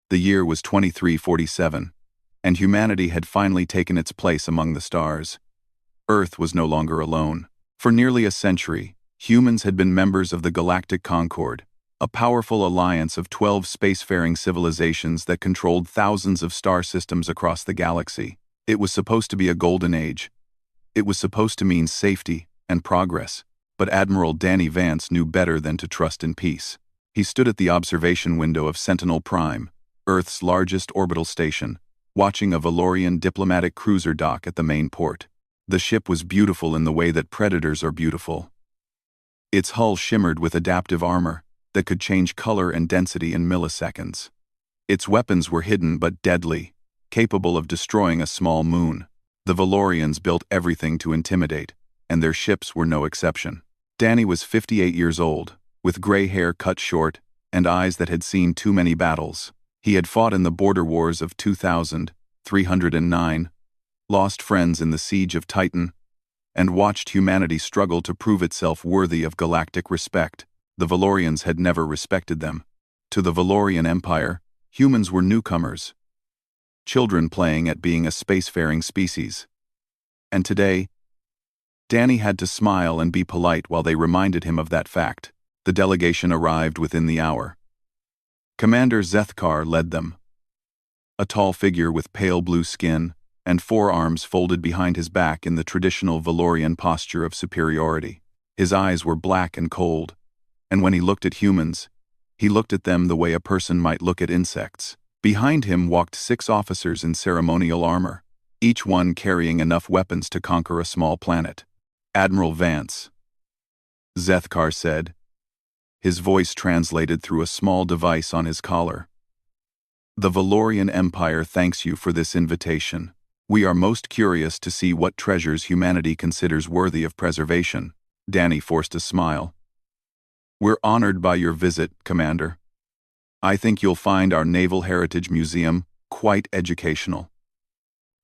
The year was 2347, and humanity had finally taken its place among the stars. Earth was no longer alone. For nearly a century, humans had been members of the Galactic Concord, a powerful alliance of 12 spacefaring civilizations that controlled thousands of star systems across the galaxy. It was supposed to be a golden age. It was supposed to mean safety and progress, but Admiral Danny Vance knew better than to trust in peace. He stood at the observation window of Sentinel Prime, Earth's largest orbital station, watching a Valorian diplomatic cruiser dock at the main port. The ship was beautiful in the way that predators are beautiful. Its hull shimmered with adaptive armor that could change color and density in milliseconds. Its weapons were hidden but deadly, capable of destroying a small moon. The Valorians built everything to intimidate, and their ships were no exception. Danny was 58 years old, with gray hair cut short and eyes that had seen too many battles. He had fought in the border wars of 2309, lost friends in the siege of Titan, and watched humanity struggle to prove itself worthy of galactic respect. The Valorians had never respected them. To the Valorian Empire, humans were newcomers, children playing at being a spacefaring species. And today, Danny had to smile and be polite while they reminded him of that fact. The delegation arrived within the hour. Commander Zethkar led them. A tall figure with pale blue skin and forearms folded behind his back in the traditional Valorian posture of superiority. His eyes were black and cold, and when he looked at humans, he looked at them the way a person might look at insects. Behind him walked 6 officers in ceremonial armor, each one carrying enough weapons to conquer a small planet. Admiral Vance, Zethkar said, his voice translated through a small device on his collar. The Valorian Empire thanks you for this invitation. We are most curious to see what treasures humanity considers worthy of preservation. Danny forced a smile. We're honored by your visit, Commander. I think you'll find our Naval Heritage Museum quite educational.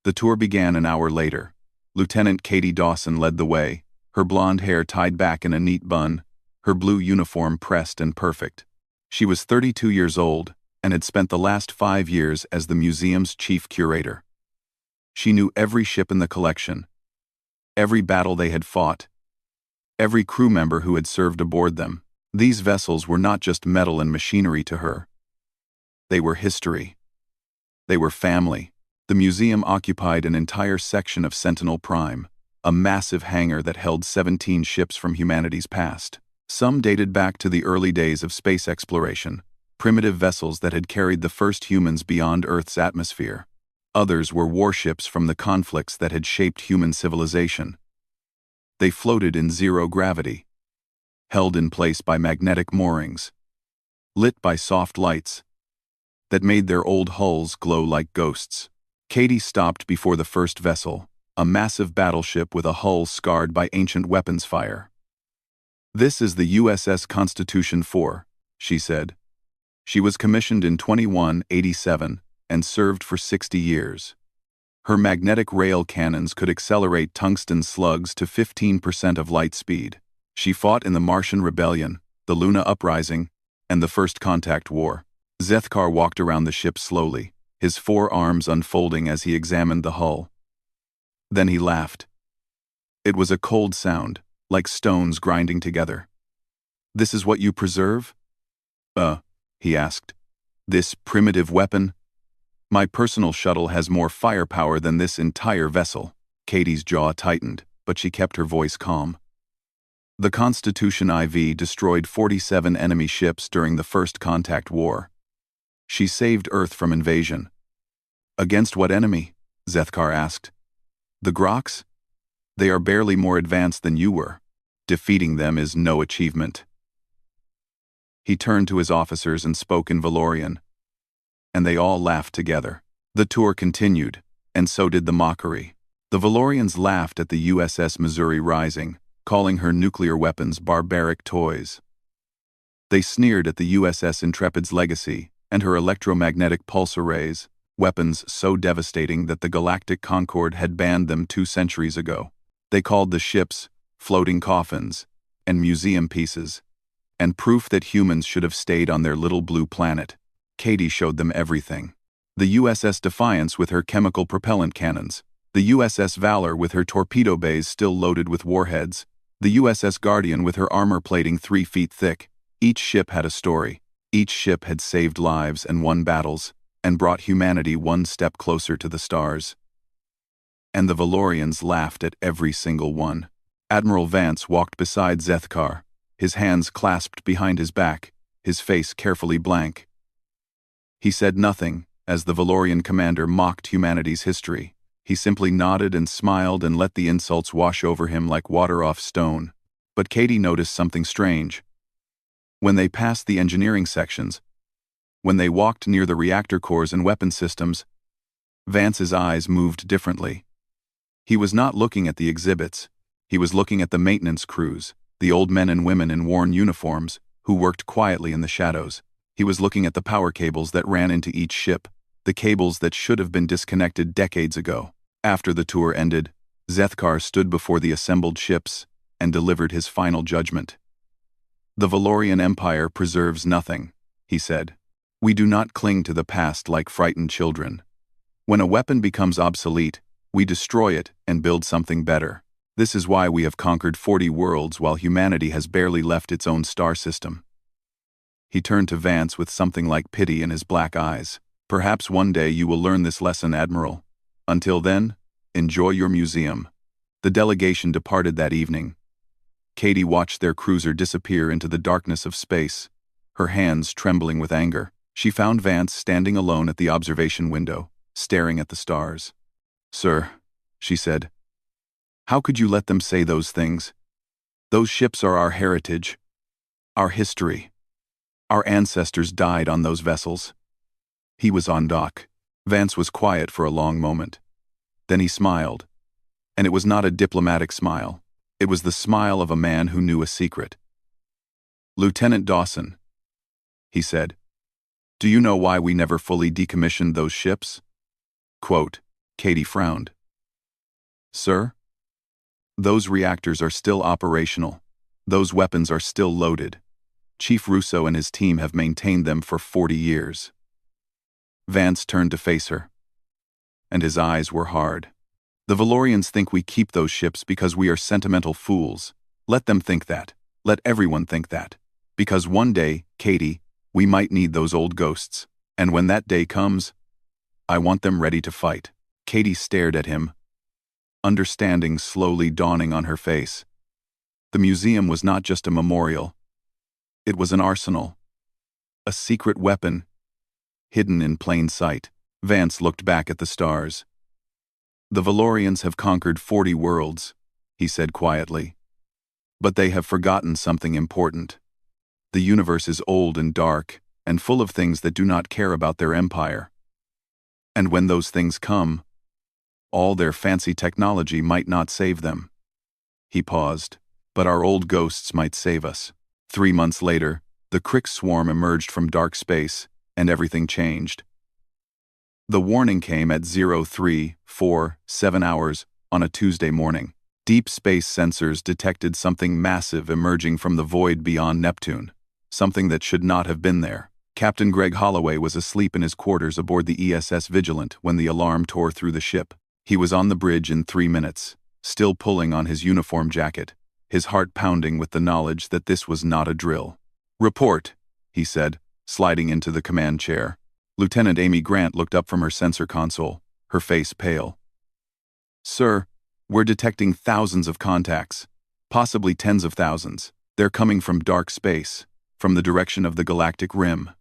The tour began an hour later. Lieutenant Katie Dawson led the way, her blonde hair tied back in a neat bun, her blue uniform pressed and perfect. She was 32 years old and had spent the last 5 years as the museum's chief curator. She knew every ship in the collection, every battle they had fought, every crew member who had served aboard them. These vessels were not just metal and machinery to her. They were history. They were family. The museum occupied an entire section of Sentinel Prime, a massive hangar that held 17 ships from humanity's past. Some dated back to the early days of space exploration, primitive vessels that had carried the first humans beyond Earth's atmosphere. Others were warships from the conflicts that had shaped human civilization. They floated in zero gravity, held in place by magnetic moorings, lit by soft lights that made their old hulls glow like ghosts. Katie stopped before the first vessel, a massive battleship with a hull scarred by ancient weapons fire. This is the USS Constitution IV, she said. She was commissioned in 2187 and served for 60 years. Her magnetic rail cannons could accelerate tungsten slugs to 15% of light speed. She fought in the Martian Rebellion, the Luna Uprising, and the First Contact War. Zethkar walked around the ship slowly, his forearms unfolding as he examined the hull. Then he laughed. It was a cold sound, like stones grinding together. This is what you preserve? He asked. This primitive weapon? My personal shuttle has more firepower than this entire vessel. Katie's jaw tightened, but she kept her voice calm. The Constitution IV destroyed 47 enemy ships during the First Contact War. She saved Earth from invasion. Against what enemy? Zethkar asked. The Groks? They are barely more advanced than you were. Defeating them is no achievement. He turned to his officers and spoke in Valorian, and they all laughed together. The tour continued, and so did the mockery. The Valorians laughed at the USS Missouri Rising, calling her nuclear weapons barbaric toys. They sneered at the USS Intrepid's legacy and her electromagnetic pulse arrays, weapons so devastating that the Galactic Concord had banned them 2 centuries ago. They called the ships floating coffins and museum pieces, and proof that humans should have stayed on their little blue planet. Katie showed them everything. The USS Defiance with her chemical propellant cannons, the USS Valor with her torpedo bays still loaded with warheads, the USS Guardian with her armor plating 3 feet thick. Each ship had a story. Each ship had saved lives and won battles, and brought humanity one step closer to the stars. And the Valorians laughed at every single one. Admiral Vance walked beside Zethkar, his hands clasped behind his back, his face carefully blank. He said nothing as the Valorian commander mocked humanity's history. He simply nodded and smiled and let the insults wash over him like water off stone. But Katie noticed something strange. When they passed the engineering sections, when they walked near the reactor cores and weapon systems, Vance's eyes moved differently. He was not looking at the exhibits. He was looking at the maintenance crews, the old men and women in worn uniforms, who worked quietly in the shadows. He was looking at the power cables that ran into each ship, the cables that should have been disconnected decades ago. After the tour ended, Zethkar stood before the assembled ships and delivered his final judgment. "The Valorian Empire preserves nothing," he said. "We do not cling to the past like frightened children. When a weapon becomes obsolete, we destroy it and build something better. This is why we have conquered 40 worlds while humanity has barely left its own star system." He turned to Vance with something like pity in his black eyes. "Perhaps one day you will learn this lesson, Admiral. Until then, enjoy your museum." The delegation departed that evening. Katie watched their cruiser disappear into the darkness of space, her hands trembling with anger. She found Vance standing alone at the observation window, staring at the stars. "Sir," she said, "how could you let them say those things? Those ships are our heritage, our history. Our ancestors died on those vessels." He was on dock. Vance was quiet for a long moment. Then he smiled. And it was not a diplomatic smile. It was the smile of a man who knew a secret. "Lieutenant Dawson," he said, "do you know why we never fully decommissioned those ships?" Quote, Katie frowned. "Sir? Those reactors are still operational. Those weapons are still loaded. Chief Russo and his team have maintained them for 40 years. Vance turned to face her, and his eyes were hard. "The Valorians think we keep those ships because we are sentimental fools. Let them think that. Let everyone think that. Because one day, Katie, we might need those old ghosts. And when that day comes, I want them ready to fight." Katie stared at him, understanding slowly dawning on her face. The museum was not just a memorial. It was an arsenal. A secret weapon, hidden in plain sight. Vance looked back at the stars. "The Valorians have conquered 40 worlds," he said quietly. "But they have forgotten something important. The universe is old and dark, and full of things that do not care about their empire. And when those things come, all their fancy technology might not save them." He paused. "But our old ghosts might save us." 3 months later, the Crick swarm emerged from dark space, and everything changed. The warning came at 0347 hours on a Tuesday morning. Deep space sensors detected something massive emerging from the void beyond Neptune, something that should not have been there. Captain Greg Holloway was asleep in his quarters aboard the ESS Vigilant when the alarm tore through the ship. He was on the bridge in 3 minutes, still pulling on his uniform jacket, his heart pounding with the knowledge that this was not a drill. "Report," he said, sliding into the command chair. Lieutenant Amy Grant looked up from her sensor console, her face pale. "Sir, we're detecting thousands of contacts, possibly tens of thousands. They're coming from dark space, from the direction of the galactic rim."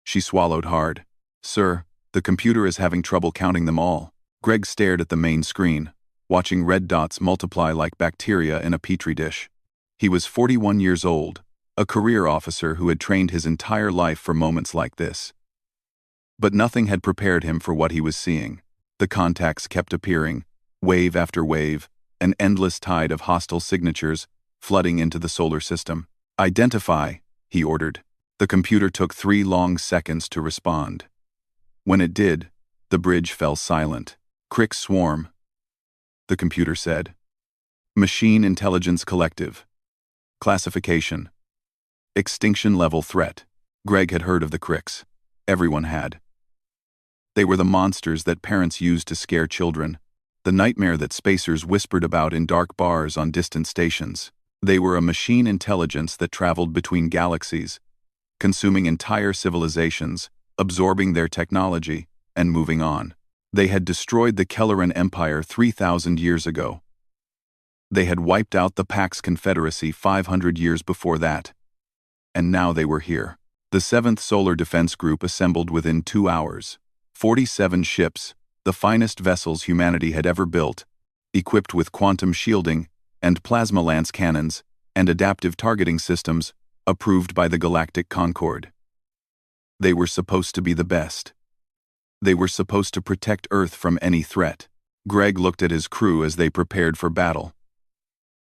She swallowed hard. "Sir, the computer is having trouble counting them all." Greg stared at the main screen, watching red dots multiply like bacteria in a petri dish. He was 41 years old, a career officer who had trained his entire life for moments like this. But nothing had prepared him for what he was seeing. The contacts kept appearing, wave after wave, an endless tide of hostile signatures flooding into the solar system. "Identify," he ordered. The computer took 3 long seconds to respond. When it did, the bridge fell silent. "Crick swarm," the computer said. "Machine Intelligence Collective. Classification: Extinction level threat." Greg had heard of the Cricks. Everyone had. They were the monsters that parents used to scare children, the nightmare that spacers whispered about in dark bars on distant stations. They were a machine intelligence that traveled between galaxies, consuming entire civilizations, absorbing their technology, and moving on. They had destroyed the Kelleran Empire 3,000 years ago. They had wiped out the Pax Confederacy 500 years before that. And now they were here. The 7th Solar Defense Group assembled within 2 hours. 47 ships, the finest vessels humanity had ever built, equipped with quantum shielding and plasma lance cannons and adaptive targeting systems approved by the Galactic Concord. They were supposed to be the best. They were supposed to protect Earth from any threat. Greg looked at his crew as they prepared for battle.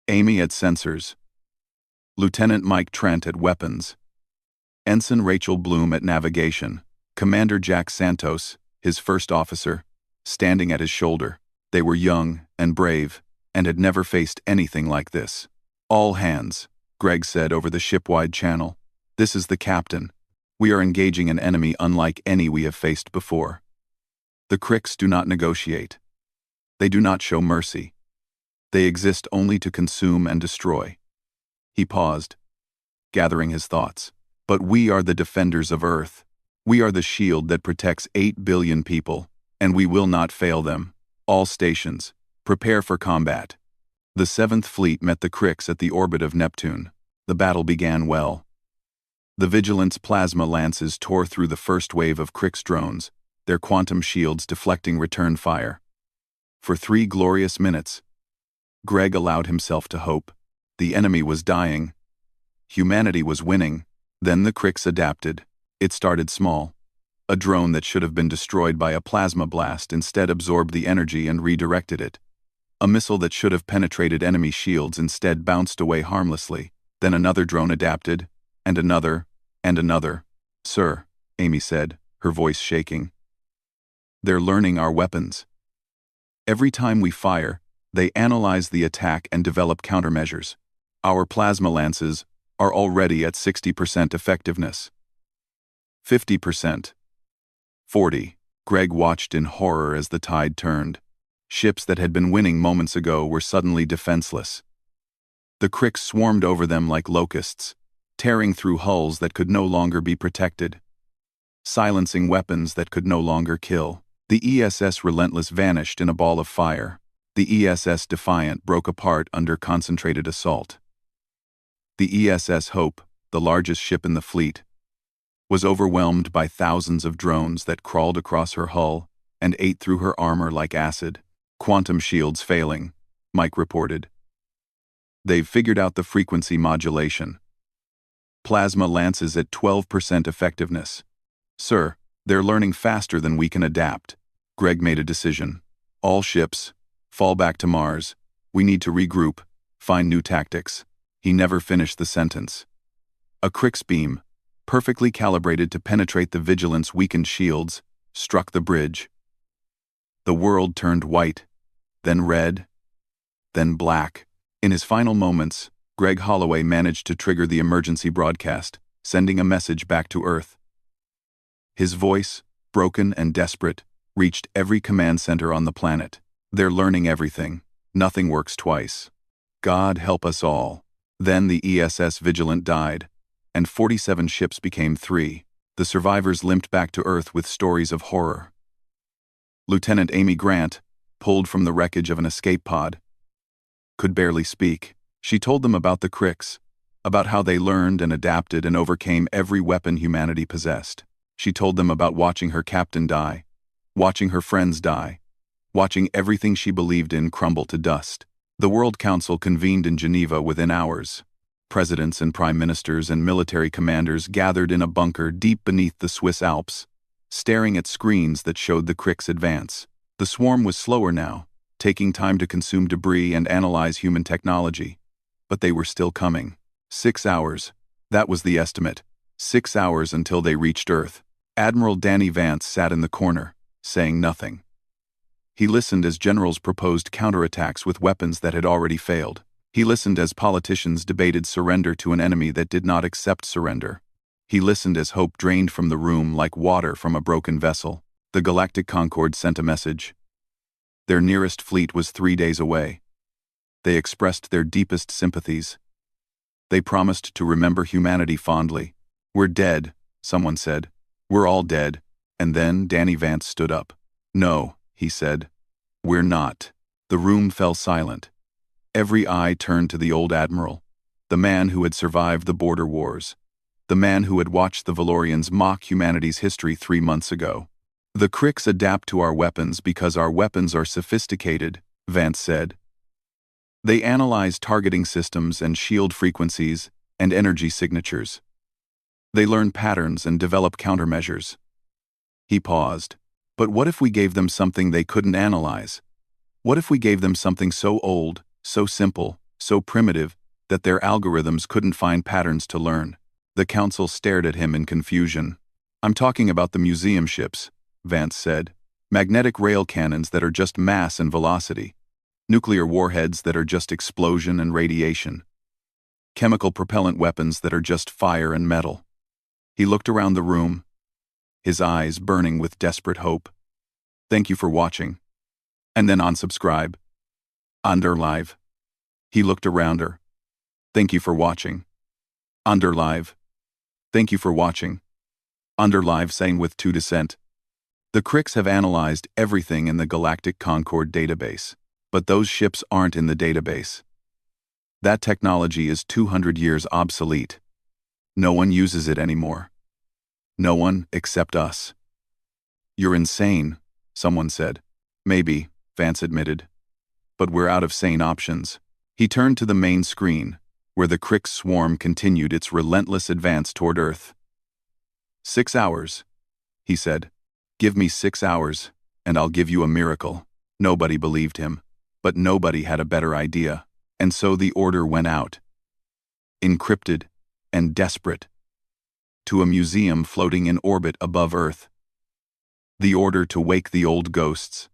Amy at sensors, Lieutenant Mike Trent at weapons, Ensign Rachel Bloom at navigation, Commander Jack Santos, his first officer, standing at his shoulder. They were young and brave and had never faced anything like this. "All hands," Greg said over the ship-wide channel. "This is the captain. We are engaging an enemy unlike any we have faced before. The Cricks do not negotiate. They do not show mercy. They exist only to consume and destroy." He paused, gathering his thoughts. "But we are the defenders of Earth. We are the shield that protects 8 billion people, and we will not fail them. All stations, prepare for combat." The 7th Fleet met the Cricks at the orbit of Neptune. The battle began well. The Vigilant's plasma lances tore through the first wave of Cricks drones, their quantum shields deflecting return fire. For 3 glorious minutes, Greg allowed himself to hope. The enemy was dying. Humanity was winning. Then the Cricks adapted. It started small. A drone that should have been destroyed by a plasma blast instead absorbed the energy and redirected it. A missile that should have penetrated enemy shields instead bounced away harmlessly. Then another drone adapted, and another, and another. "Sir," Amy said, her voice shaking. "They're learning our weapons. Every time we fire, they analyze the attack and develop countermeasures. Our plasma lances are already at 60% effectiveness. 50%. 40. Greg watched in horror as the tide turned. Ships that had been winning moments ago were suddenly defenseless. The Cricks swarmed over them like locusts, tearing through hulls that could no longer be protected, silencing weapons that could no longer kill. The ESS Relentless vanished in a ball of fire. The ESS Defiant broke apart under concentrated assault. The ESS Hope, the largest ship in the fleet, was overwhelmed by thousands of drones that crawled across her hull and ate through her armor like acid. "Quantum shields failing," Mike reported. "They've figured out the frequency modulation. Plasma lances at 12% effectiveness. Sir, they're learning faster than we can adapt." Greg made a decision. "All ships, fall back to Mars. We need to regroup, find new tactics." He never finished the sentence. A Crix beam, perfectly calibrated to penetrate the Vigilant's weakened shields, struck the bridge. The world turned white, then red, then black. In his final moments, Greg Holloway managed to trigger the emergency broadcast, sending a message back to Earth. His voice, broken and desperate, reached every command center on the planet. "They're learning everything. Nothing works twice. God help us all." Then the ESS Vigilant died, and 47 ships became 3. The survivors limped back to Earth with stories of horror. Lieutenant Amy Grant, pulled from the wreckage of an escape pod, could barely speak. She told them about the Crix, about how they learned and adapted and overcame every weapon humanity possessed. She told them about watching her captain die, watching her friends die, watching everything she believed in crumble to dust. The World Council convened in Geneva within hours. Presidents and prime ministers and military commanders gathered in a bunker deep beneath the Swiss Alps, staring at screens that showed the Crix advance. The swarm was slower now, taking time to consume debris and analyze human technology. But they were still coming. 6 hours. That was the estimate. 6 hours until they reached Earth. Admiral Danny Vance sat in the corner, saying nothing. He listened as generals proposed counterattacks with weapons that had already failed. He listened as politicians debated surrender to an enemy that did not accept surrender. He listened as hope drained from the room like water from a broken vessel. The Galactic Concord sent a message. Their nearest fleet was 3 days away. They expressed their deepest sympathies. They promised to remember humanity fondly. "We're dead," someone said. "We're all dead." And then Danny Vance stood up. "No," he said. "We're not." The room fell silent. Every eye turned to the old admiral, the man who had survived the border wars, the man who had watched the Valorians mock humanity's history 3 months ago. "The Cricks adapt to our weapons because our weapons are sophisticated," Vance said. "They analyze targeting systems and shield frequencies and energy signatures. They learn patterns and develop countermeasures." He paused. "But what if we gave them something they couldn't analyze? What if we gave them something so old, so simple, so primitive, that their algorithms couldn't find patterns to learn?" The council stared at him in confusion. "I'm talking about the museum ships," Vance said. "Magnetic rail cannons that are just mass and velocity. Nuclear warheads that are just explosion and radiation. Chemical propellant weapons that are just fire and metal." He looked around the room, his eyes burning with desperate hope. "Thank you for watching." And then unsubscribe. Underlive. He looked around her. "Thank you for watching." Underlive. "Thank you for watching." Underlive sang with 2%. "The Cricks have analyzed everything in the Galactic Concord database, but those ships aren't in the database. That technology is 200 years obsolete. No one uses it anymore. No one except us." "You're insane," someone said. "Maybe," Vance admitted. "But we're out of sane options." He turned to the main screen, where the Cricks swarm continued its relentless advance toward Earth. "6 hours," he said. "Give me 6 hours, and I'll give you a miracle." Nobody believed him, but nobody had a better idea, and so the order went out. Encrypted and desperate. To a museum floating in orbit above Earth. The order to wake the old ghosts.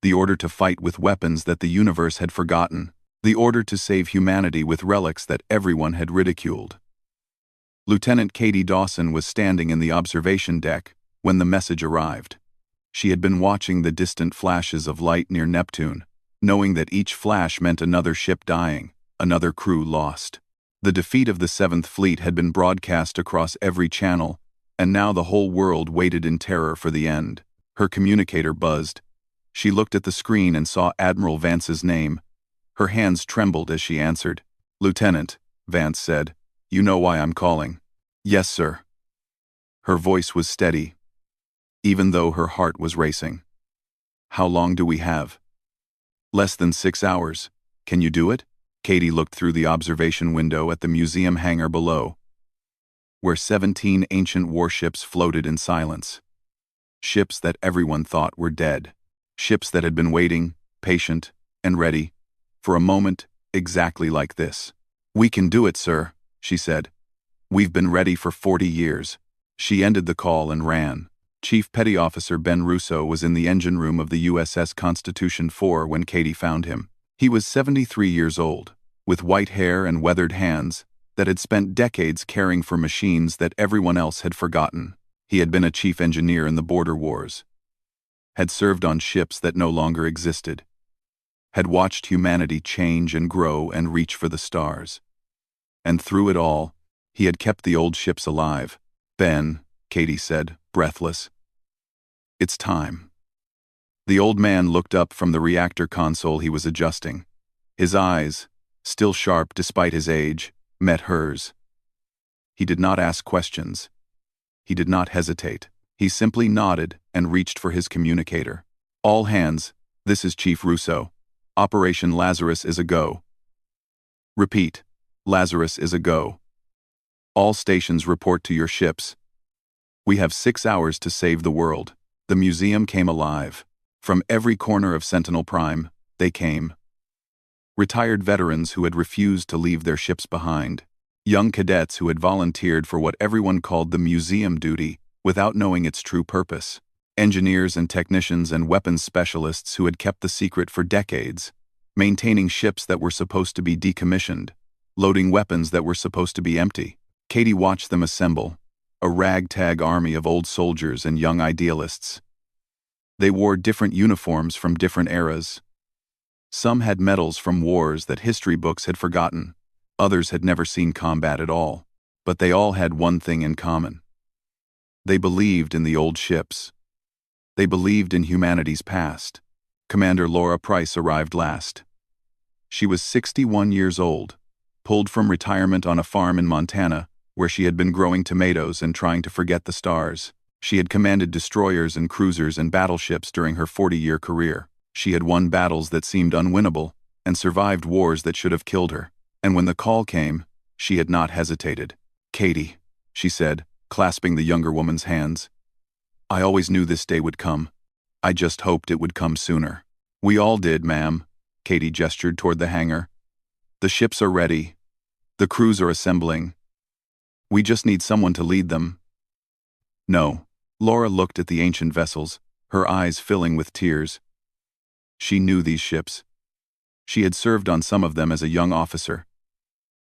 The order to fight with weapons that the universe had forgotten. The order to save humanity with relics that everyone had ridiculed. Lieutenant Katie Dawson was standing in the observation deck when the message arrived. She had been watching the distant flashes of light near Neptune, knowing that each flash meant another ship dying, another crew lost. The defeat of the 7th Fleet had been broadcast across every channel, and now the whole world waited in terror for the end. Her communicator buzzed. She looked at the screen and saw Admiral Vance's name. Her hands trembled as she answered. "Lieutenant," Vance said, "you know why I'm calling." "Yes, sir." Her voice was steady, even though her heart was racing. "How long do we have?" "Less than 6 hours. Can you do it?" Katie looked through the observation window at the museum hangar below, where 17 ancient warships floated in silence. Ships that everyone thought were dead. Ships that had been waiting, patient, and ready, for a moment exactly like this. "We can do it, sir," she said. "We've been ready for 40 years. She ended the call and ran. Chief Petty Officer Ben Russo was in the engine room of the USS Constitution 4 when Katie found him. He was 73 years old, with white hair and weathered hands that had spent decades caring for machines that everyone else had forgotten. He had been a chief engineer in the border wars, had served on ships that no longer existed, had watched humanity change and grow and reach for the stars. And through it all, he had kept the old ships alive. "Ben," Katie said, breathless. "It's time." The old man looked up from the reactor console he was adjusting. His eyes, still sharp despite his age, met hers. He did not ask questions. He did not hesitate. He simply nodded and reached for his communicator. "All hands, this is Chief Russo. Operation Lazarus is a go." "Repeat, Lazarus is a go. All stations report to your ships. We have 6 hours to save the world." The museum came alive. From every corner of Sentinel Prime, they came. Retired veterans who had refused to leave their ships behind. Young cadets who had volunteered for what everyone called the museum duty without knowing its true purpose. Engineers and technicians and weapons specialists who had kept the secret for decades, maintaining ships that were supposed to be decommissioned, loading weapons that were supposed to be empty. Katie watched them assemble, a ragtag army of old soldiers and young idealists. They wore different uniforms from different eras. Some had medals from wars that history books had forgotten, others had never seen combat at all, but they all had one thing in common. They believed in the old ships. They believed in humanity's past. Commander Laura Price arrived last. She was 61 years old, pulled from retirement on a farm in Montana, where she had been growing tomatoes and trying to forget the stars. She had commanded destroyers and cruisers and battleships during her 40-year career. She had won battles that seemed unwinnable and survived wars that should have killed her. And when the call came, she had not hesitated. "Katie," she said, clasping the younger woman's hands. "I always knew this day would come. I just hoped it would come sooner." "We all did, ma'am," Katie gestured toward the hangar. "The ships are ready. The crews are assembling. We just need someone to lead them." "No." Laura looked at the ancient vessels, her eyes filling with tears. She knew these ships. She had served on some of them as a young officer,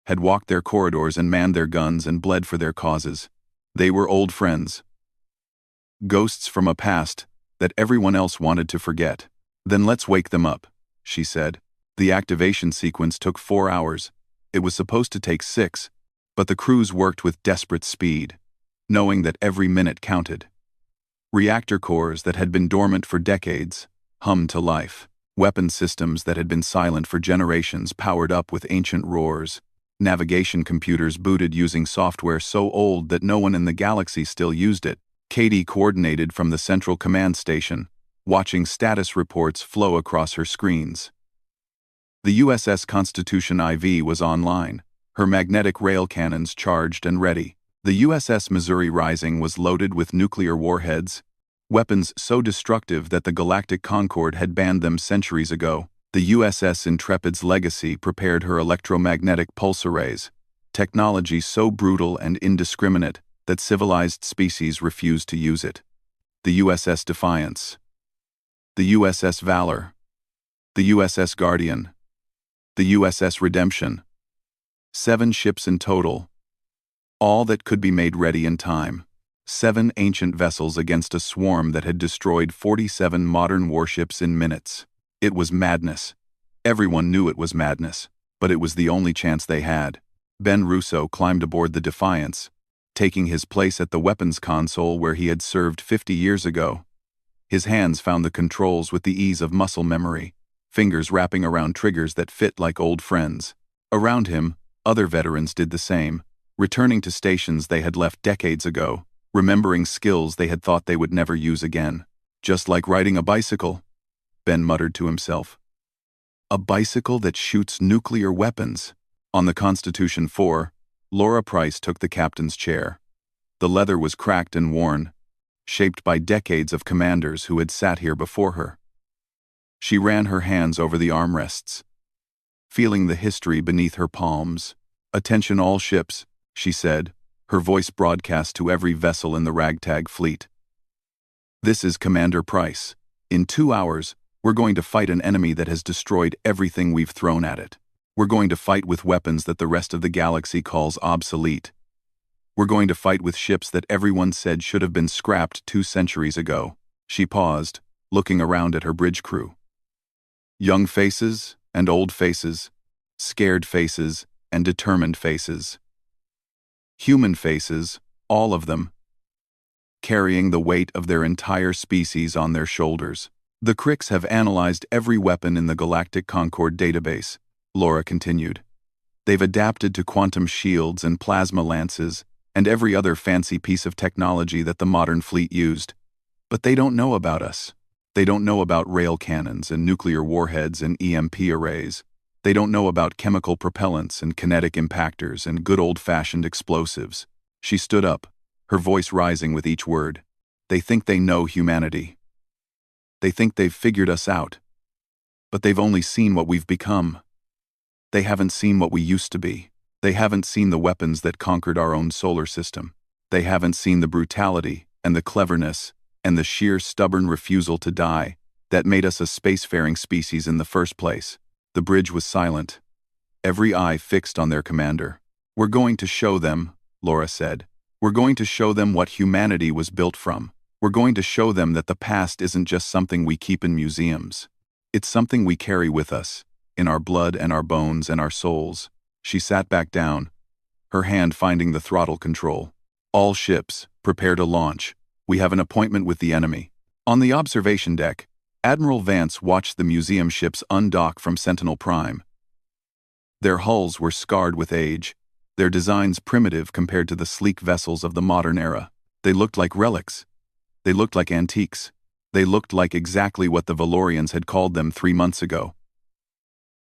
had walked their corridors and manned their guns and bled for their causes. They were old friends. Ghosts from a past that everyone else wanted to forget. "Then let's wake them up," she said. The activation sequence took 4 hours. It was supposed to take 6, but the crews worked with desperate speed, knowing that every minute counted. Reactor cores that had been dormant for decades hummed to life. Weapon systems that had been silent for generations powered up with ancient roars. Navigation computers booted using software so old that no one in the galaxy still used it. Katie coordinated from the central command station, watching status reports flow across her screens. The USS Constitution IV was online, her magnetic rail cannons charged and ready. The USS Missouri Rising was loaded with nuclear warheads, weapons so destructive that the Galactic Concord had banned them centuries ago. The USS Intrepid's legacy prepared her electromagnetic pulse arrays, technology so brutal and indiscriminate that civilized species refused to use it. The USS Defiance, the USS Valor, the USS Guardian, the USS Redemption. 7 ships in total, all that could be made ready in time. 7 ancient vessels against a swarm that had destroyed 47 modern warships in minutes. It was madness. Everyone knew it was madness, but it was the only chance they had. Ben Russo climbed aboard the Defiance, taking his place at the weapons console where he had served 50 years ago. His hands found the controls with the ease of muscle memory, fingers wrapping around triggers that fit like old friends. Around him, other veterans did the same, returning to stations they had left decades ago, remembering skills they had thought they would never use again. "Just like riding a bicycle," Ben muttered to himself. "A bicycle that shoots nuclear weapons." On the Constitution 4, Laura Price took the captain's chair. The leather was cracked and worn, shaped by decades of commanders who had sat here before her. She ran her hands over the armrests, feeling the history beneath her palms. "Attention all ships," she said, her voice broadcast to every vessel in the ragtag fleet. "This is Commander Price. In 2 hours, we're going to fight an enemy that has destroyed everything we've thrown at it. We're going to fight with weapons that the rest of the galaxy calls obsolete. We're going to fight with ships that everyone said should have been scrapped 2 centuries ago." She paused, looking around at her bridge crew. Young faces and old faces, scared faces and determined faces. Human faces, all of them, carrying the weight of their entire species on their shoulders. "The Cricks have analyzed every weapon in the Galactic Concord database," Laura continued. "They've adapted to quantum shields and plasma lances and every other fancy piece of technology that the modern fleet used. But they don't know about us. They don't know about rail cannons and nuclear warheads and EMP arrays. They don't know about chemical propellants and kinetic impactors and good old-fashioned explosives." She stood up, her voice rising with each word. "They think they know humanity. They think they've figured us out. But they've only seen what we've become. They haven't seen what we used to be. They haven't seen the weapons that conquered our own solar system. They haven't seen the brutality and the cleverness and the sheer stubborn refusal to die that made us a spacefaring species in the first place." The bridge was silent, every eye fixed on their commander. "We're going to show them," Laura said. "We're going to show them what humanity was built from. We're going to show them that the past isn't just something we keep in museums. It's something we carry with us, in our blood and our bones and our souls." She sat back down, her hand finding the throttle control. "All ships, prepare to launch. We have an appointment with the enemy." On the observation deck, Admiral Vance watched the museum ships undock from Sentinel Prime. Their hulls were scarred with age, their designs primitive compared to the sleek vessels of the modern era. They looked like relics. They looked like antiques. They looked like exactly what the Valorians had called them 3 months ago.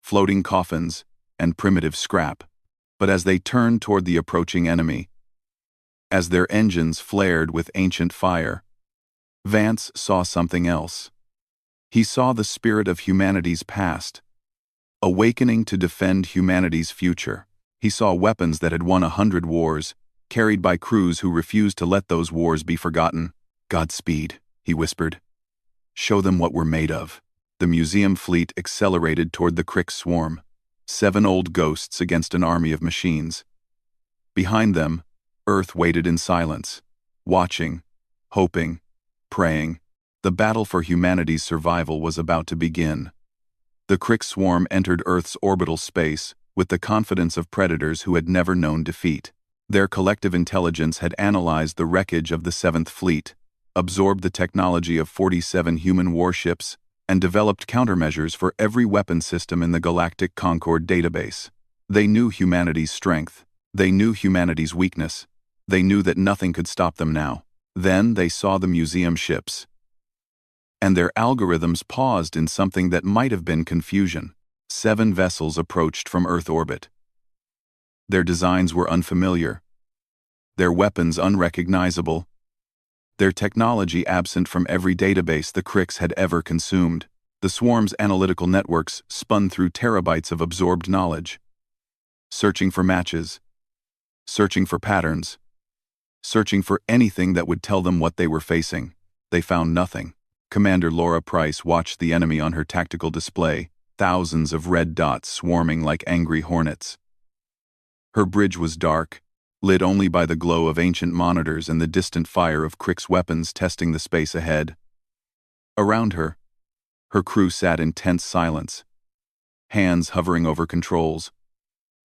Floating coffins and primitive scrap. But as they turned toward the approaching enemy, as their engines flared with ancient fire, Vance saw something else. He saw the spirit of humanity's past, awakening to defend humanity's future. He saw weapons that had won 100 wars, carried by crews who refused to let those wars be forgotten. "Godspeed," he whispered. "Show them what we're made of." The museum fleet accelerated toward the Crick swarm, 7 old ghosts against an army of machines. Behind them, Earth waited in silence, watching, hoping, praying. The battle for humanity's survival was about to begin. The Crick swarm entered Earth's orbital space with the confidence of predators who had never known defeat. Their collective intelligence had analyzed the wreckage of the 7th Fleet, absorbed the technology of 47 human warships, and developed countermeasures for every weapon system in the Galactic Concord database. They knew humanity's strength. They knew humanity's weakness. They knew that nothing could stop them now. Then they saw the museum ships, and their algorithms paused in something that might have been confusion. 7 vessels approached from Earth orbit. Their designs were unfamiliar, their weapons unrecognizable, their technology absent from every database the Cricks had ever consumed. The swarm's analytical networks spun through terabytes of absorbed knowledge, searching for matches, searching for patterns, searching for anything that would tell them what they were facing. They found nothing. Commander Laura Price watched the enemy on her tactical display, thousands of red dots swarming like angry hornets. Her bridge was dark, lit only by the glow of ancient monitors and the distant fire of Crick's weapons testing the space ahead. Around her, her crew sat in tense silence, hands hovering over controls,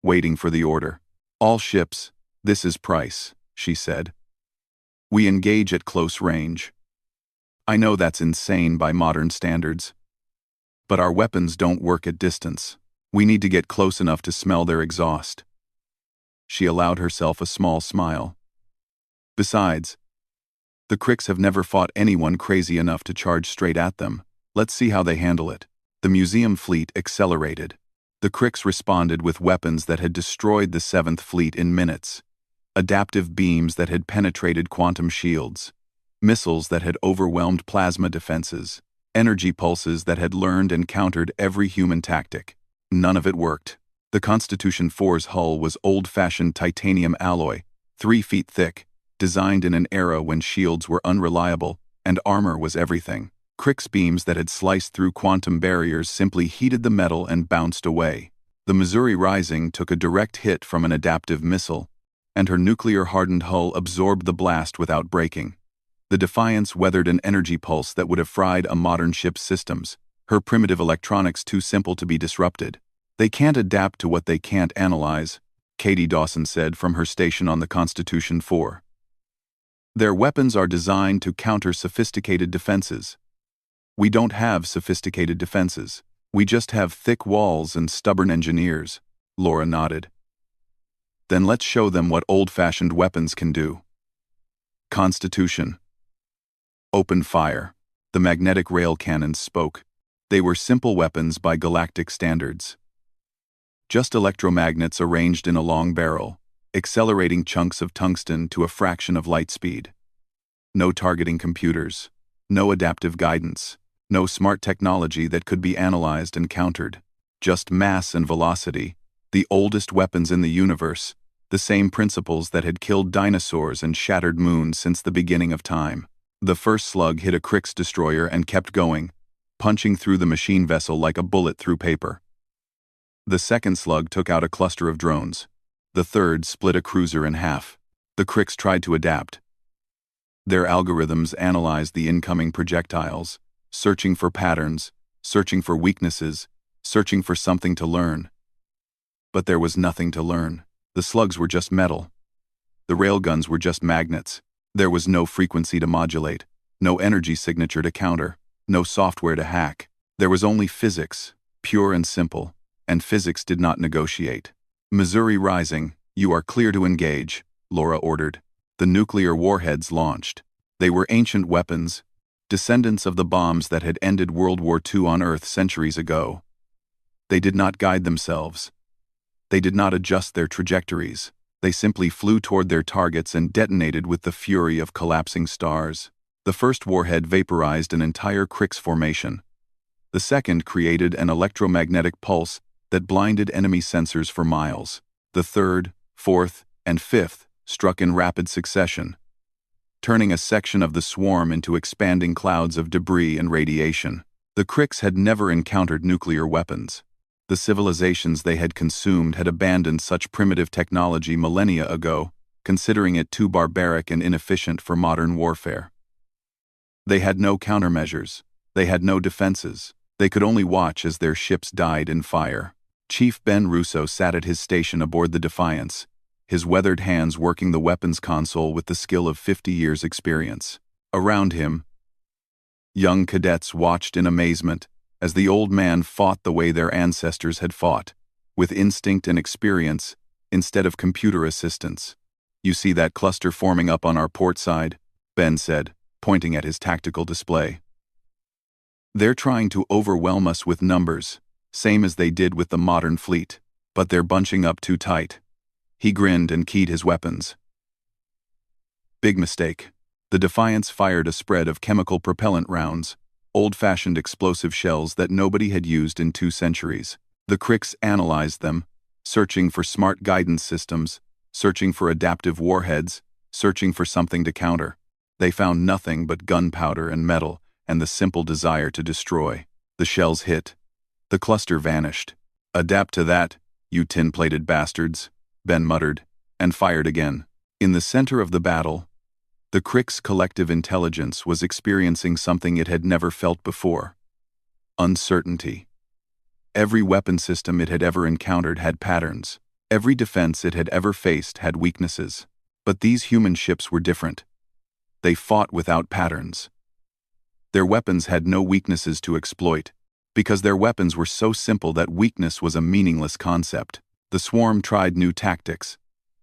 waiting for the order. "All ships, this is Price," she said. "We engage at close range. I know that's insane by modern standards, but our weapons don't work at distance. We need to get close enough to smell their exhaust." She allowed herself a small smile. "Besides, the Cricks have never fought anyone crazy enough to charge straight at them. Let's see how they handle it." The museum fleet accelerated. The Cricks responded with weapons that had destroyed the 7th Fleet in minutes. Adaptive beams that had penetrated quantum shields. Missiles that had overwhelmed plasma defenses. Energy pulses that had learned and countered every human tactic. None of it worked. The Constitution IV's hull was old-fashioned titanium alloy, 3 feet thick, designed in an era when shields were unreliable and armor was everything. Crick's beams that had sliced through quantum barriers simply heated the metal and bounced away. The Missouri Rising took a direct hit from an adaptive missile, and her nuclear-hardened hull absorbed the blast without breaking. The Defiance weathered an energy pulse that would have fried a modern ship's systems, her primitive electronics too simple to be disrupted. "They can't adapt to what they can't analyze," Katie Dawson said from her station on the Constitution IV. "Their weapons are designed to counter sophisticated defenses. We don't have sophisticated defenses. We just have thick walls and stubborn engineers," Laura nodded. "Then let's show them what old-fashioned weapons can do." Constitution. Open fire. The magnetic rail cannons spoke. They were simple weapons by galactic standards. Just electromagnets arranged in a long barrel, accelerating chunks of tungsten to a fraction of light speed. No targeting computers, no adaptive guidance, no smart technology that could be analyzed and countered. Just mass and velocity, the oldest weapons in the universe, the same principles that had killed dinosaurs and shattered moons since the beginning of time. The first slug hit a Crick's destroyer and kept going, punching through the machine vessel like a bullet through paper. The second slug took out a cluster of drones. The third split a cruiser in half. The Cricks tried to adapt. Their algorithms analyzed the incoming projectiles, searching for patterns, searching for weaknesses, searching for something to learn. But there was nothing to learn. The slugs were just metal. The railguns were just magnets. There was no frequency to modulate, no energy signature to counter, no software to hack. There was only physics, pure and simple, and physics did not negotiate. Missouri Rising, you are clear to engage, Laura ordered. The nuclear warheads launched. They were ancient weapons, descendants of the bombs that had ended World War II on Earth centuries ago. They did not guide themselves. They did not adjust their trajectories. They simply flew toward their targets and detonated with the fury of collapsing stars. The first warhead vaporized an entire Crix formation. The second created an electromagnetic pulse that blinded enemy sensors for miles. The third, fourth, and fifth struck in rapid succession, turning a section of the swarm into expanding clouds of debris and radiation. The Crix had never encountered nuclear weapons. The civilizations they had consumed had abandoned such primitive technology millennia ago, considering it too barbaric and inefficient for modern warfare. They had no countermeasures. They had no defenses. They could only watch as their ships died in fire. Chief Ben Russo sat at his station aboard the Defiance, his weathered hands working the weapons console with the skill of 50 years' experience. Around him, young cadets watched in amazement as the old man fought the way their ancestors had fought, with instinct and experience instead of computer assistance. "You see that cluster forming up on our port side?" Ben said, pointing at his tactical display. "They're trying to overwhelm us with numbers, same as they did with the modern fleet, but they're bunching up too tight." He grinned and keyed his weapons. Big mistake. The Defiance fired a spread of chemical propellant rounds, old-fashioned explosive shells that nobody had used in 2 centuries. The Crix analyzed them, searching for smart guidance systems, searching for adaptive warheads, searching for something to counter. They found nothing but gunpowder and metal and the simple desire to destroy. The shells hit. The cluster vanished. "Adapt to that, you tin-plated bastards," Ben muttered, and fired again. In the center of the battle, the Crix collective intelligence was experiencing something it had never felt before: uncertainty. Every weapon system it had ever encountered had patterns. Every defense it had ever faced had weaknesses. But these human ships were different. They fought without patterns. Their weapons had no weaknesses to exploit, because their weapons were so simple that weakness was a meaningless concept. The swarm tried new tactics.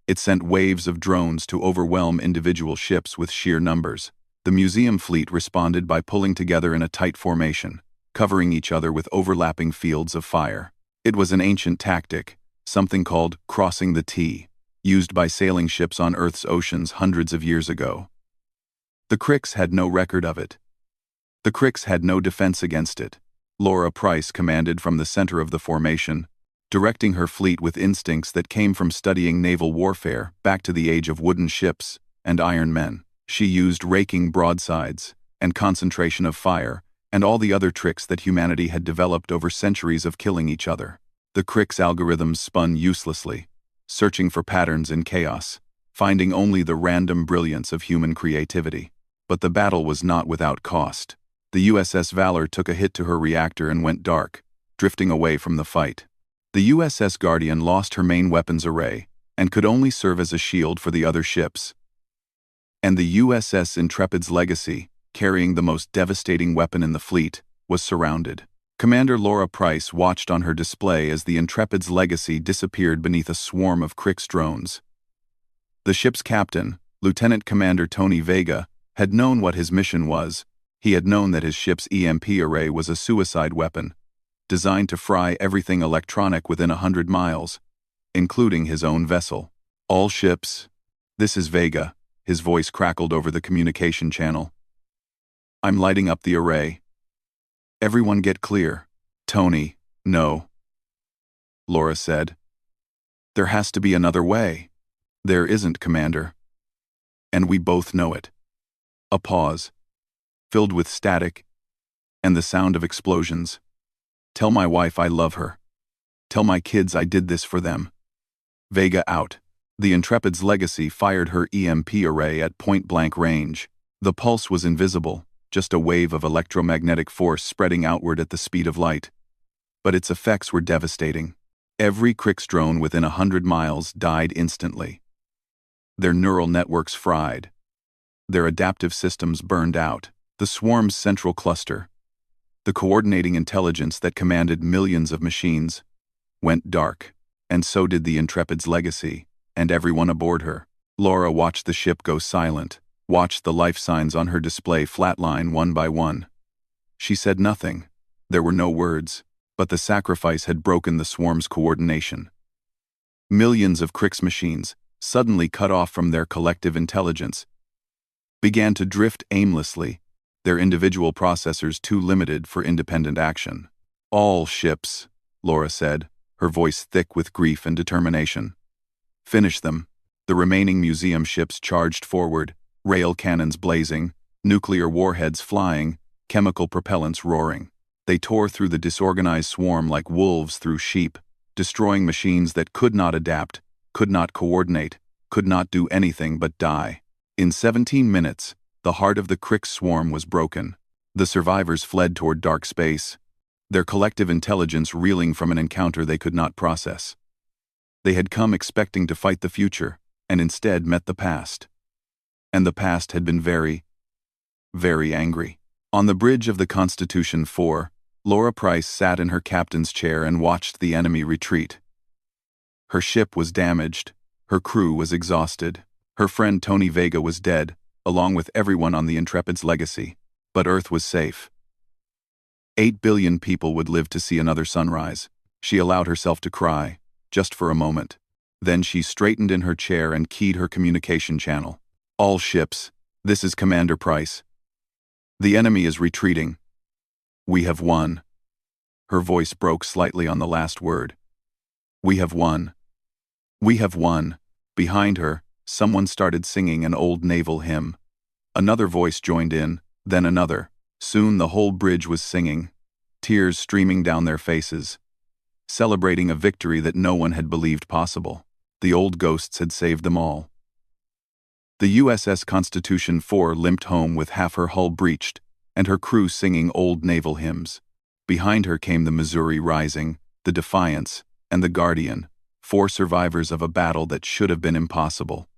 It sent waves of drones to overwhelm individual ships with sheer numbers. The museum fleet responded by pulling together in a tight formation, covering each other with overlapping fields of fire. It was an ancient tactic, something called crossing the T, used by sailing ships on Earth's oceans hundreds of years ago. The Crix had no record of it. The Crix had no defense against it. Laura Price commanded from the center of the formation, directing her fleet with instincts that came from studying naval warfare back to the age of wooden ships and iron men. She used raking broadsides and concentration of fire and all the other tricks that humanity had developed over centuries of killing each other. The Crix algorithms spun uselessly, searching for patterns in chaos, finding only the random brilliance of human creativity. But the battle was not without cost. The USS Valor took a hit to her reactor and went dark, drifting away from the fight. The USS Guardian lost her main weapons array and could only serve as a shield for the other ships. And the USS Intrepid's Legacy, carrying the most devastating weapon in the fleet, was surrounded. Commander Laura Price watched on her display as the Intrepid's Legacy disappeared beneath a swarm of Crix drones. The ship's captain, Lieutenant Commander Tony Vega, had known what his mission was. He had known that his ship's EMP array was a suicide weapon, designed to fry everything electronic within 100 miles, including his own vessel. "All ships, this is Vega," his voice crackled over the communication channel. "I'm lighting up the array. Everyone get clear." "Tony, no," Laura said. "There has to be another way." "There isn't, Commander. And we both know it." A pause, filled with static and the sound of explosions. "Tell my wife I love her. Tell my kids I did this for them." Vega out. The Intrepid's Legacy fired her EMP array at point-blank range. The pulse was invisible, just a wave of electromagnetic force spreading outward at the speed of light. But its effects were devastating. Every Krix drone within 100 miles died instantly. Their neural networks fried. Their adaptive systems burned out. The swarm's central cluster, the coordinating intelligence that commanded millions of machines, went dark, and so did the Intrepid's Legacy, and everyone aboard her. Laura watched the ship go silent, watched the life signs on her display flatline one by one. She said nothing. There were no words, but the sacrifice had broken the swarm's coordination. Millions of Krix machines, suddenly cut off from their collective intelligence, began to drift aimlessly, their individual processors too limited for independent action. "All ships," Laura said, her voice thick with grief and determination. "Finish them." The remaining museum ships charged forward, rail cannons blazing, nuclear warheads flying, chemical propellants roaring. They tore through the disorganized swarm like wolves through sheep, destroying machines that could not adapt, could not coordinate, could not do anything but die. In 17 minutes, the heart of the Krix swarm was broken. The survivors fled toward dark space, their collective intelligence reeling from an encounter they could not process. They had come expecting to fight the future, and instead met the past. And the past had been very, very angry. On the bridge of the Constitution 4, Laura Price sat in her captain's chair and watched the enemy retreat. Her ship was damaged, her crew was exhausted, her friend Tony Vega was dead, along with everyone on the Intrepid's Legacy, but Earth was safe. 8 billion people would live to see another sunrise. She allowed herself to cry, just for a moment. Then she straightened in her chair and keyed her communication channel. "All ships, this is Commander Price. The enemy is retreating. We have won." Her voice broke slightly on the last word. "We have won. We have won." Behind her, someone started singing an old naval hymn. Another voice joined in, then another. Soon the whole bridge was singing, tears streaming down their faces, celebrating a victory that no one had believed possible. The old ghosts had saved them all. The USS Constitution 4 limped home with half her hull breached, and her crew singing old naval hymns. Behind her came the Missouri Rising, the Defiance, and the Guardian, 4 survivors of a battle that should have been impossible.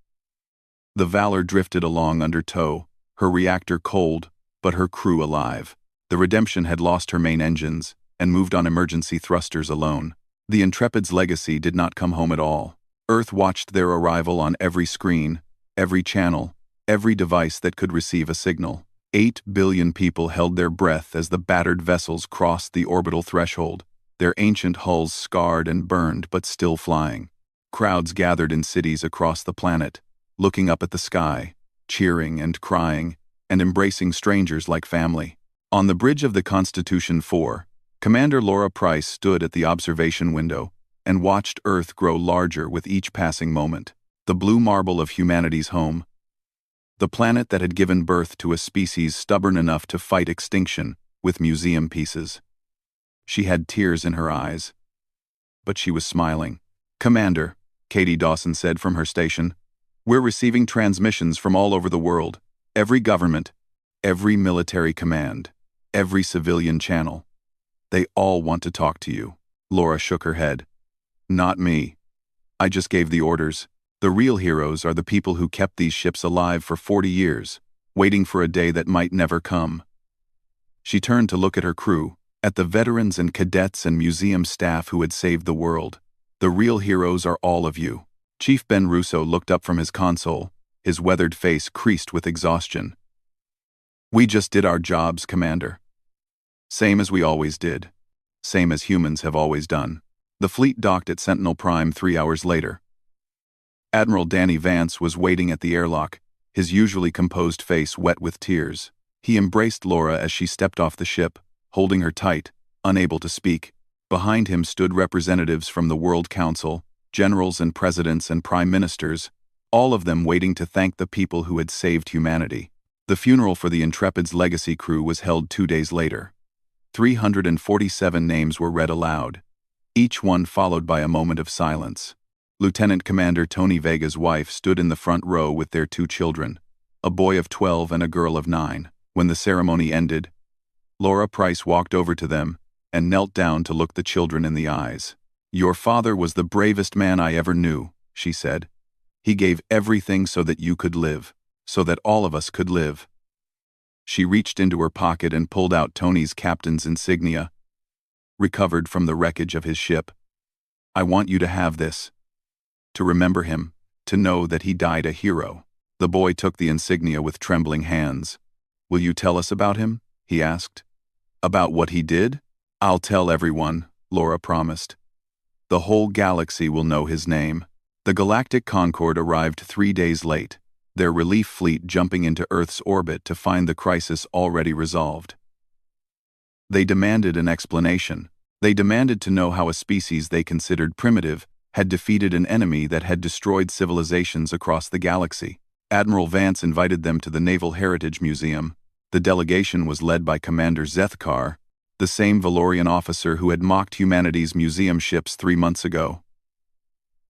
The Valor drifted along under tow, her reactor cold, but her crew alive. The Redemption had lost her main engines, and moved on emergency thrusters alone. The Intrepid's Legacy did not come home at all. Earth watched their arrival on every screen, every channel, every device that could receive a signal. 8 billion people held their breath as the battered vessels crossed the orbital threshold, their ancient hulls scarred and burned but still flying. Crowds gathered in cities across the planet, looking up at the sky, cheering and crying, and embracing strangers like family. On the bridge of the Constitution 4, Commander Laura Price stood at the observation window and watched Earth grow larger with each passing moment. The blue marble of humanity's home, the planet that had given birth to a species stubborn enough to fight extinction with museum pieces. She had tears in her eyes, but she was smiling. "Commander," Katie Dawson said from her station, "we're receiving transmissions from all over the world. Every government, every military command, every civilian channel. They all want to talk to you." Laura shook her head. "Not me. I just gave the orders. The real heroes are the people who kept these ships alive for 40 years, waiting for a day that might never come." She turned to look at her crew, at the veterans and cadets and museum staff who had saved the world. "The real heroes are all of you." Chief Ben Russo looked up from his console, his weathered face creased with exhaustion. "We just did our jobs, Commander. Same as we always did. Same as humans have always done." The fleet docked at Sentinel Prime 3 hours later. Admiral Danny Vance was waiting at the airlock, his usually composed face wet with tears. He embraced Laura as she stepped off the ship, holding her tight, unable to speak. Behind him stood representatives from the World Council, generals and presidents and prime ministers, all of them waiting to thank the people who had saved humanity. The funeral for the Intrepid's Legacy crew was held 2 days later. 347 names were read aloud, each one followed by a moment of silence. Lieutenant Commander Tony Vega's wife stood in the front row with their 2 children, a boy of 12 and a girl of 9. When the ceremony ended, Laura Price walked over to them and knelt down to look the children in the eyes. "Your father was the bravest man I ever knew," she said. "He gave everything so that you could live, so that all of us could live." She reached into her pocket and pulled out Tony's captain's insignia, recovered from the wreckage of his ship. "I want you to have this. To remember him, to know that he died a hero." The boy took the insignia with trembling hands. "Will you tell us about him?" he asked. "About what he did? I'll tell everyone," Laura promised. "The whole galaxy will know his name." The Galactic Concorde arrived 3 days late, their relief fleet jumping into Earth's orbit to find the crisis already resolved. They demanded an explanation. They demanded to know how a species they considered primitive had defeated an enemy that had destroyed civilizations across the galaxy. Admiral Vance invited them to the Naval Heritage Museum. The delegation was led by Commander Zethkar, the same Valorian officer who had mocked humanity's museum ships 3 months ago.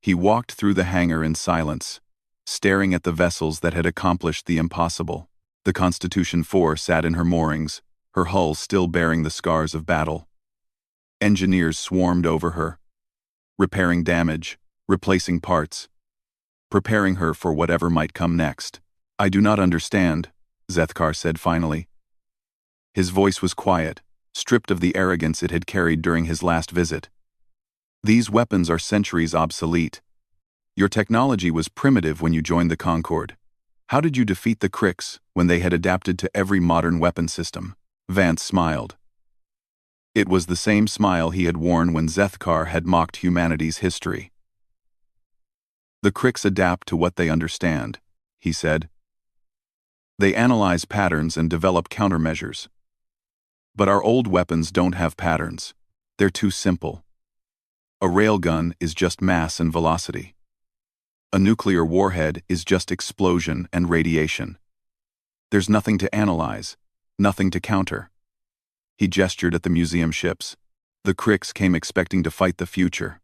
He walked through the hangar in silence, staring at the vessels that had accomplished the impossible. The Constitution 4 sat in her moorings, her hull still bearing the scars of battle. Engineers swarmed over her, repairing damage, replacing parts, preparing her for whatever might come next. "I do not understand," Zethkar said finally. His voice was quiet, stripped of the arrogance it had carried during his last visit. "These weapons are centuries obsolete. Your technology was primitive when you joined the Concorde. How did you defeat the Krix when they had adapted to every modern weapon system?" Vance smiled. It was the same smile he had worn when Zethkar had mocked humanity's history. "The Krix adapt to what they understand," he said. "They analyze patterns and develop countermeasures. But our old weapons don't have patterns. They're too simple. A railgun is just mass and velocity. A nuclear warhead is just explosion and radiation. There's nothing to analyze, nothing to counter." He gestured at the museum ships. The Krix came expecting to fight the future.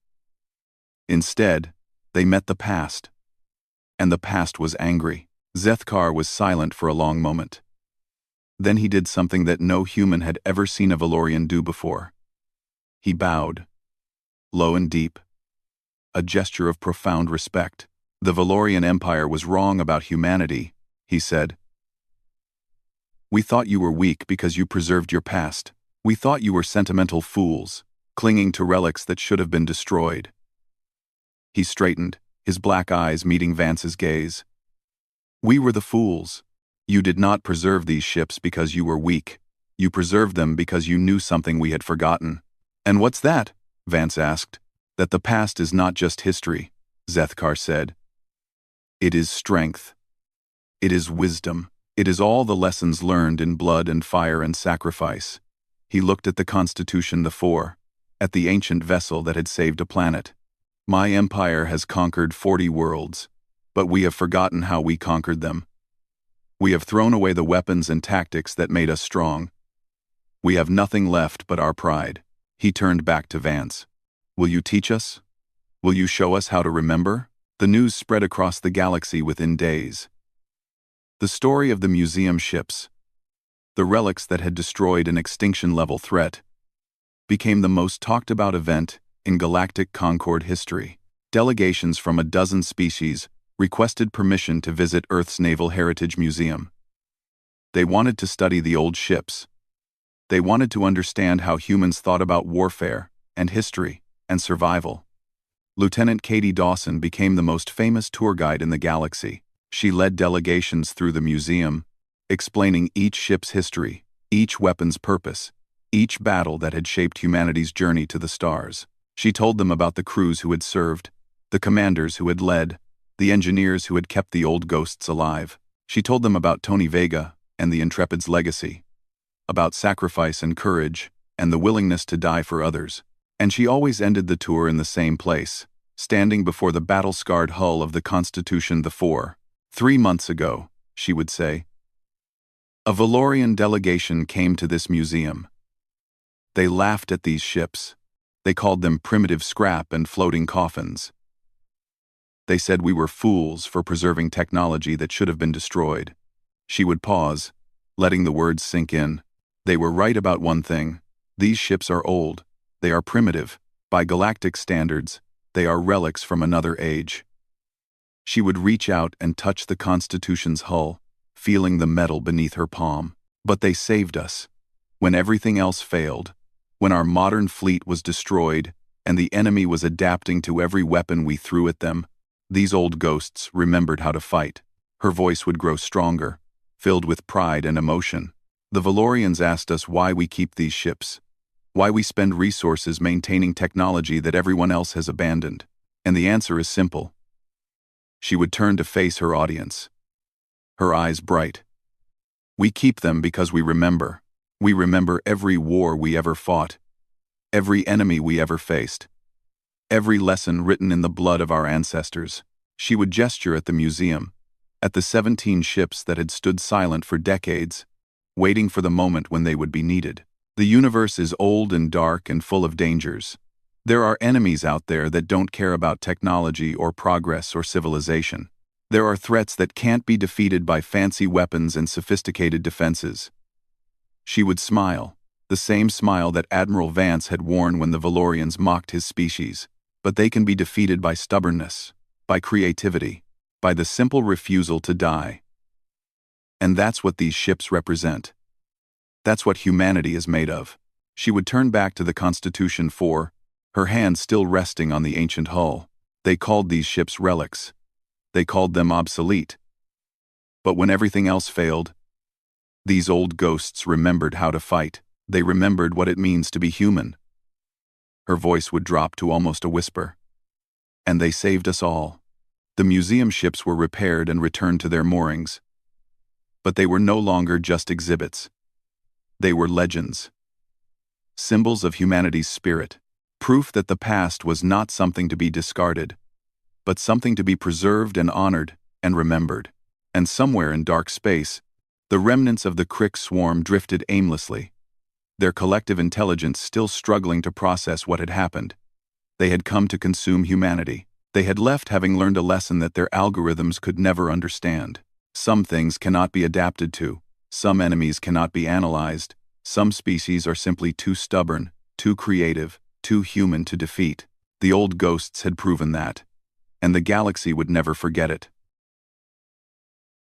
Instead, they met the past. And the past was angry. Zethkar was silent for a long moment. Then he did something that no human had ever seen a Valorian do before. He bowed, low and deep, a gesture of profound respect. "The Valorian Empire was wrong about humanity," he said. "We thought you were weak because you preserved your past. We thought you were sentimental fools, clinging to relics that should have been destroyed." He straightened, his black eyes meeting Vance's gaze. "We were the fools. You did not preserve these ships because you were weak. You preserved them because you knew something we had forgotten." "And what's that?" Vance asked. "That the past is not just history," Zethkar said. "It is strength. It is wisdom. It is all the lessons learned in blood and fire and sacrifice." He looked at the Constitution 4, at the ancient vessel that had saved a planet. "My empire has conquered 40 worlds, but we have forgotten how we conquered them. We have thrown away the weapons and tactics that made us strong. We have nothing left but our pride." He turned back to Vance. "Will you teach us? Will you show us how to remember?" The news spread across the galaxy within days. The story of the museum ships, the relics that had destroyed an extinction-level threat, became the most talked-about event in Galactic Concorde history. Delegations from a dozen species requested permission to visit Earth's Naval Heritage Museum. They wanted to study the old ships. They wanted to understand how humans thought about warfare and history and survival. Lieutenant Katie Dawson became the most famous tour guide in the galaxy. She led delegations through the museum, explaining each ship's history, each weapon's purpose, each battle that had shaped humanity's journey to the stars. She told them about the crews who had served, the commanders who had led, the engineers who had kept the old ghosts alive. She told them about Tony Vega and the Intrepid's legacy, about sacrifice and courage, and the willingness to die for others. And she always ended the tour in the same place, standing before the battle-scarred hull of the Constitution 4. 3 months ago, she would say, a Valorian delegation came to this museum. They laughed at these ships. They called them primitive scrap and floating coffins. They said we were fools for preserving technology that should have been destroyed. She would pause, letting the words sink in. They were right about one thing. These ships are old. They are primitive. By galactic standards, they are relics from another age. She would reach out and touch the Constitution's hull, feeling the metal beneath her palm. But they saved us. When everything else failed, when our modern fleet was destroyed, and the enemy was adapting to every weapon we threw at them, these old ghosts remembered how to fight. Her voice would grow stronger, filled with pride and emotion. The Valorians asked us why we keep these ships, why we spend resources maintaining technology that everyone else has abandoned. And the answer is simple. She would turn to face her audience, her eyes bright. We keep them because we remember. We remember every war we ever fought, every enemy we ever faced, every lesson written in the blood of our ancestors. She would gesture at the museum, at the 17 ships that had stood silent for decades, waiting for the moment when they would be needed. The universe is old and dark and full of dangers. There are enemies out there that don't care about technology or progress or civilization. There are threats that can't be defeated by fancy weapons and sophisticated defenses. She would smile, the same smile that Admiral Vance had worn when the Valorians mocked his species. But they can be defeated by stubbornness, by creativity, by the simple refusal to die. And that's what these ships represent. That's what humanity is made of. She would turn back to the Constitution 4, her hand still resting on the ancient hull. They called these ships relics. They called them obsolete. But when everything else failed, these old ghosts remembered how to fight. They remembered what it means to be human. Her voice would drop to almost a whisper. And they saved us all. The museum ships were repaired and returned to their moorings. But they were no longer just exhibits. They were legends. Symbols of humanity's spirit. Proof that the past was not something to be discarded, but something to be preserved and honored and remembered. And somewhere in dark space, the remnants of the Crick swarm drifted aimlessly, their collective intelligence still struggling to process what had happened. They had come to consume humanity. They had left having learned a lesson that their algorithms could never understand. Some things cannot be adapted to. Some enemies cannot be analyzed. Some species are simply too stubborn, too creative, too human to defeat. The old ghosts had proven that. And the galaxy would never forget it.